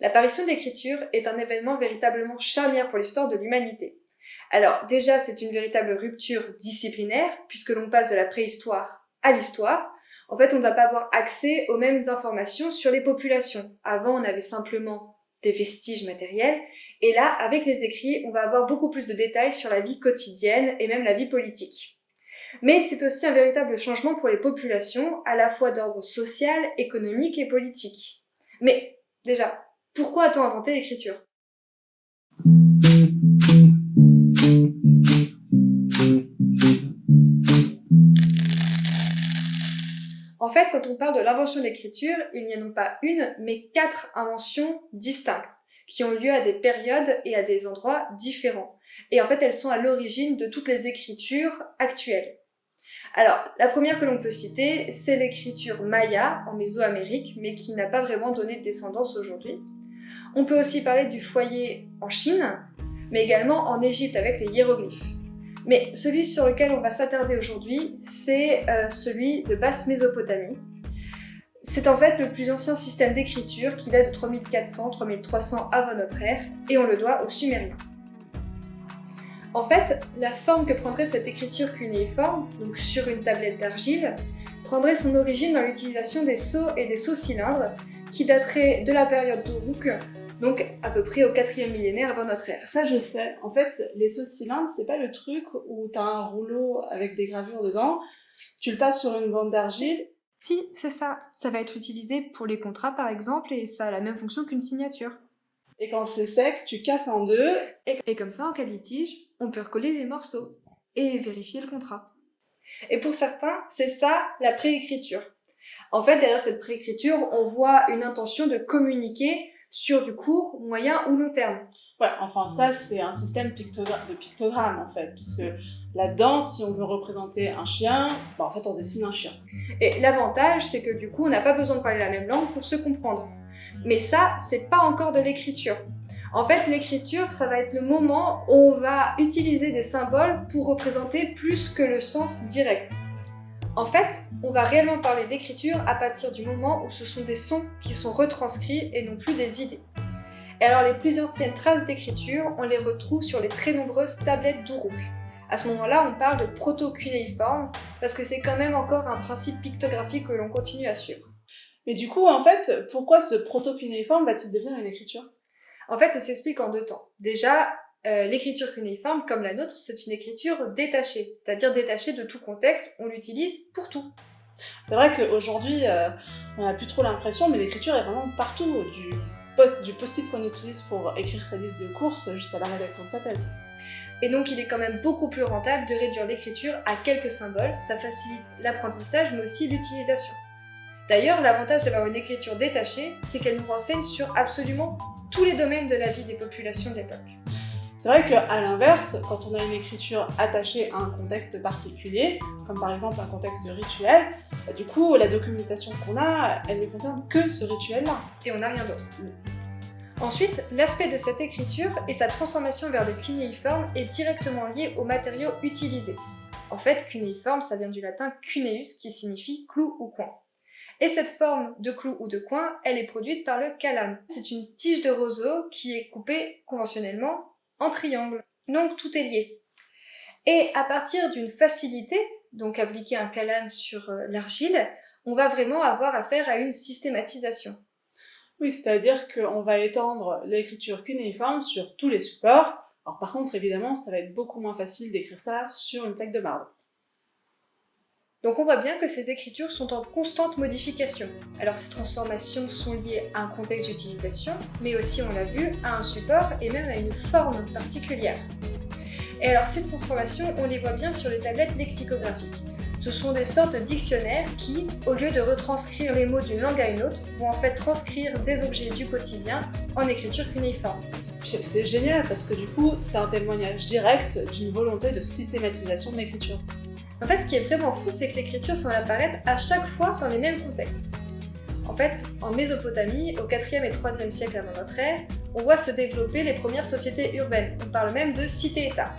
L'apparition de l'écriture est un événement véritablement charnière pour l'histoire de l'humanité. Alors déjà, c'est une véritable rupture disciplinaire, puisque l'on passe de la préhistoire à l'histoire. En fait, on ne va pas avoir accès aux mêmes informations sur les populations. Avant, on avait simplement des vestiges matériels, et là, avec les écrits, on va avoir beaucoup plus de détails sur la vie quotidienne et même la vie politique. Mais c'est aussi un véritable changement pour les populations, à la fois d'ordre social, économique et politique. Mais déjà, pourquoi a-t-on inventé l'écriture ? En fait, quand on parle de l'invention de l'écriture, il n'y a non pas une, mais 4 inventions distinctes, qui ont lieu à des périodes et à des endroits différents. Et en fait, elles sont à l'origine de toutes les écritures actuelles. Alors, la première que l'on peut citer, c'est l'écriture maya en Mésoamérique, mais qui n'a pas vraiment donné de descendance aujourd'hui. On peut aussi parler du foyer en Chine, mais également en Égypte avec les hiéroglyphes. Mais celui sur lequel on va s'attarder aujourd'hui, c'est celui de Basse-Mésopotamie. C'est en fait le plus ancien système d'écriture qui date de 3400-3300 avant notre ère, et on le doit aux Sumériens. En fait, la forme que prendrait cette écriture cunéiforme, donc sur une tablette d'argile, prendrait son origine dans l'utilisation des sceaux et des sceaux-cylindres, qui dateraient de la période d'Uruk, donc à peu près au 4e millénaire avant notre ère. Ça je sais, en fait les sceaux-cylindres c'est pas le truc où t'as un rouleau avec des gravures dedans, tu le passes sur une bande d'argile. Si, c'est ça. Ça va être utilisé pour les contrats par exemple, et ça a la même fonction qu'une signature. Et quand c'est sec, tu casses en deux. Et comme ça, en cas de litige, on peut recoller les morceaux et vérifier le contrat. Et pour certains, c'est ça la préécriture. En fait, derrière cette préécriture, on voit une intention de communiquer sur du court, moyen ou long terme. Voilà, enfin ça c'est un système de pictogramme en fait, puisque là-dedans, si on veut représenter un chien, en fait on dessine un chien. Et l'avantage, c'est que du coup, on n'a pas besoin de parler la même langue pour se comprendre. Mais ça, c'est pas encore de l'écriture. En fait, l'écriture, ça va être le moment où on va utiliser des symboles pour représenter plus que le sens direct. En fait, on va réellement parler d'écriture à partir du moment où ce sont des sons qui sont retranscrits et non plus des idées. Et alors, les plus anciennes traces d'écriture, on les retrouve sur les très nombreuses tablettes d'Uruk. À ce moment-là, on parle de proto-cunéiforme, parce que c'est quand même encore un principe pictographique que l'on continue à suivre. Mais du coup, en fait, pourquoi ce proto-cunéiforme va-t-il devenir une écriture ? En fait, ça s'explique en 2 temps. Déjà, l'écriture cunéiforme, comme la nôtre, c'est une écriture détachée, c'est-à-dire détachée de tout contexte, on l'utilise pour tout. C'est vrai qu'aujourd'hui, on n'a plus trop l'impression, mais l'écriture est vraiment partout, du post-it qu'on utilise pour écrire sa liste de courses jusqu'à la rédaction de sa thèse. Et donc il est quand même beaucoup plus rentable de réduire l'écriture à quelques symboles, ça facilite l'apprentissage mais aussi l'utilisation. D'ailleurs, l'avantage d'avoir une écriture détachée, c'est qu'elle nous renseigne sur absolument tous les domaines de la vie des populations de l'époque. C'est vrai qu'à l'inverse, quand on a une écriture attachée à un contexte particulier, comme par exemple un contexte rituel, du coup la documentation qu'on a, elle ne concerne que ce rituel-là. Et on n'a rien d'autre. Ensuite, l'aspect de cette écriture et sa transformation vers des cunéiformes est directement lié aux matériaux utilisés. En fait, cunéiforme, ça vient du latin cuneus, qui signifie clou ou coin. Et cette forme de clou ou de coin, elle est produite par le calame. C'est une tige de roseau qui est coupée conventionnellement en triangle. Donc tout est lié. Et à partir d'une facilité, donc appliquer un calame sur l'argile, on va vraiment avoir affaire à une systématisation. Oui, c'est-à-dire qu'on va étendre l'écriture cunéiforme sur tous les supports. Alors par contre, évidemment, ça va être beaucoup moins facile d'écrire ça sur une plaque de marbre. Donc on voit bien que ces écritures sont en constante modification. Alors ces transformations sont liées à un contexte d'utilisation, mais aussi, on l'a vu, à un support et même à une forme particulière. Et alors ces transformations, on les voit bien sur les tablettes lexicographiques. Ce sont des sortes de dictionnaires qui, au lieu de retranscrire les mots d'une langue à une autre, vont en fait transcrire des objets du quotidien en écriture cunéiforme. C'est génial parce que du coup, c'est un témoignage direct d'une volonté de systématisation de l'écriture. En fait, ce qui est vraiment fou, c'est que l'écriture semble apparaître à chaque fois dans les mêmes contextes. En fait, en Mésopotamie, au 4e et 3e siècle avant notre ère, on voit se développer les premières sociétés urbaines. On parle même de cité-État.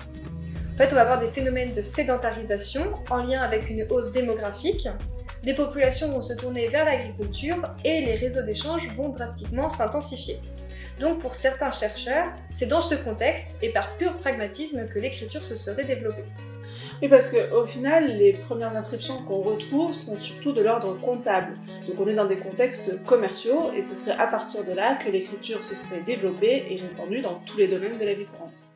En fait, on va avoir des phénomènes de sédentarisation en lien avec une hausse démographique. Les populations vont se tourner vers l'agriculture et les réseaux d'échange vont drastiquement s'intensifier. Donc pour certains chercheurs, c'est dans ce contexte et par pur pragmatisme que l'écriture se serait développée. Oui, parce qu'au final, les premières inscriptions qu'on retrouve sont surtout de l'ordre comptable. Donc on est dans des contextes commerciaux, et ce serait à partir de là que l'écriture se serait développée et répandue dans tous les domaines de la vie courante.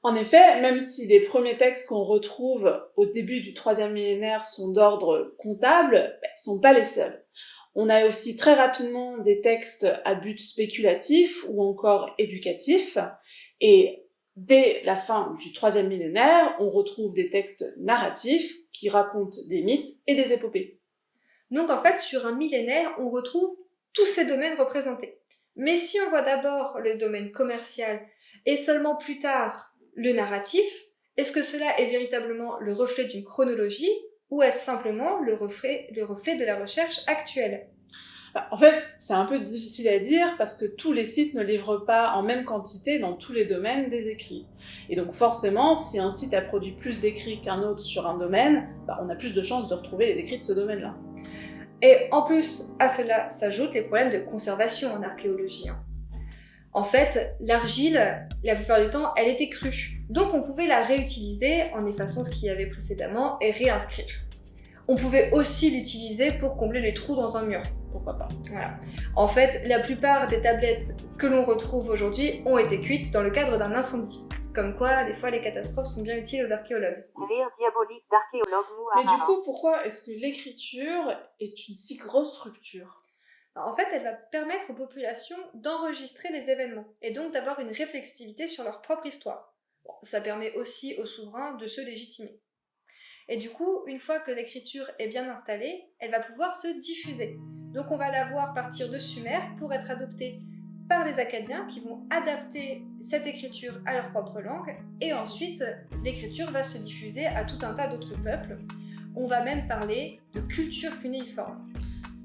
En effet, même si les premiers textes qu'on retrouve au début du 3e millénaire sont d'ordre comptable, ils ne sont pas les seuls. On a aussi très rapidement des textes à but spéculatif ou encore éducatif, et dès la fin du 3e millénaire, on retrouve des textes narratifs qui racontent des mythes et des épopées. Donc en fait, sur un millénaire, on retrouve tous ces domaines représentés. Mais si on voit d'abord le domaine commercial et seulement plus tard le narratif, est-ce que cela est véritablement le reflet d'une chronologie ou est-ce simplement le reflet de la recherche actuelle ? En fait, c'est un peu difficile à dire parce que tous les sites ne livrent pas en même quantité dans tous les domaines des écrits. Et donc forcément, si un site a produit plus d'écrits qu'un autre sur un domaine, on a plus de chances de retrouver les écrits de ce domaine-là. Et en plus, à cela s'ajoutent les problèmes de conservation en archéologie. En fait, l'argile, la plupart du temps, elle était crue. Donc on pouvait la réutiliser en effaçant ce qu'il y avait précédemment et réinscrire. On pouvait aussi l'utiliser pour combler les trous dans un mur. Pourquoi pas ? Voilà. En fait, la plupart des tablettes que l'on retrouve aujourd'hui ont été cuites dans le cadre d'un incendie. Comme quoi, des fois, les catastrophes sont bien utiles aux archéologues. Rire diabolique d'archéologue Mais du coup, pourquoi est-ce que l'écriture est une si grosse rupture ? En fait, elle va permettre aux populations d'enregistrer les événements et donc d'avoir une réflexivité sur leur propre histoire. Bon, ça permet aussi aux souverains de se légitimer. Et du coup, une fois que l'écriture est bien installée, elle va pouvoir se diffuser. Donc on va la voir partir de Sumer pour être adoptée par les Acadiens qui vont adapter cette écriture à leur propre langue et ensuite l'écriture va se diffuser à tout un tas d'autres peuples. On va même parler de culture cunéiforme.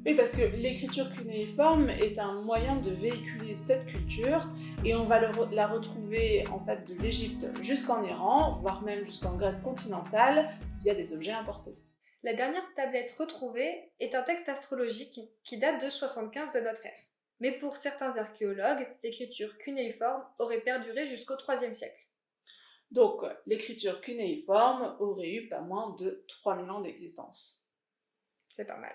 Oui, parce que l'écriture cunéiforme est un moyen de véhiculer cette culture et on va la retrouver en fait de l'Égypte jusqu'en Iran, voire même jusqu'en Grèce continentale, via des objets importés. La dernière tablette retrouvée est un texte astrologique qui date de 75 de notre ère. Mais pour certains archéologues, l'écriture cunéiforme aurait perduré jusqu'au IIIe siècle. Donc l'écriture cunéiforme aurait eu pas moins de 3000 ans d'existence. C'est pas mal.